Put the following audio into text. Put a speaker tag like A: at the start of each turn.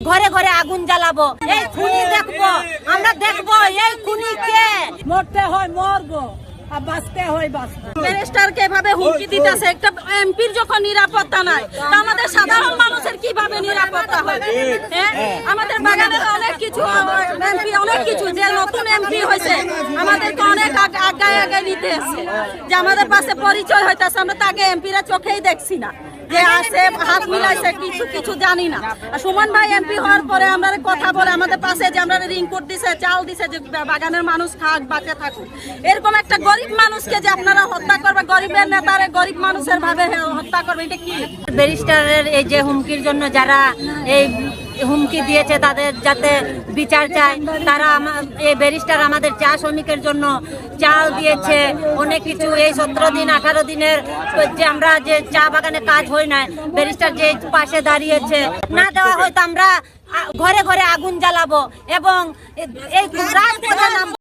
A: ঘরে ঘরে আগুন জ্বালাবো, এই খুনি দেখবো, আমরা দেখবো এই খুনিকে।
B: মরতে হয় মরবো, আর বাঁচতে হয় বাঁচবো।
C: ব্যারিস্টারকে এভাবে হুমকি দিতেছে, একটা এমপির যখন নিরাপত্তা নাই, তা আমাদের সাধারণ মানুষের কিভাবে নিরাপত্তা হবে? হ্যাঁ, আমাদের বাগানে অনেক কিছু এমপি, অনেক কিছু যে নতুন এমপি হয়েছে আমাদেরকে অনেক আগায় আগায় নিতে এসছে, যে আমাদের পাশে পরিচয় হইতেছে, আমরা তাকে এমপিরা চোখেই দেখছি না, যে আছে হাত মিলাইছে, কিছু কিছু জানি না। আর সুমন ভাই এমপি হওয়ার পরে আমরা কথা বলে আমাদের পাশে যে আমরা রিং কোড দিছে, চাল দিছে, যে বাগানের মানুষ খাক বাঁচে থাকুক। এরকম একটা গরিব মানুষকে যে আপনারা হত্যা করবে, গরিবের নেতারে গরিব মানুষের ভাবে হত্যা করবে, এটা কি?
A: ব্যারিস্টারের এই যে হুমকির জন্য যারা এই হুমকি দিয়েছে তাদের যাতে বিচার চায়, তারা এই ব্যারিস্টার আমাদের চা শ্রমিকের জন্য চাল দিয়েছে, অনেক কিছু। এই 17 দিন 18 দিনের যে আমরা যে চা বাগানে কাজ হয় না, ব্যারিস্টার যে পাশে দাঁড়িয়েছে, না দেওয়া হয়তো আমরা ঘরে ঘরে আগুন জ্বালাবো এবং এই রাজপথে নামবো।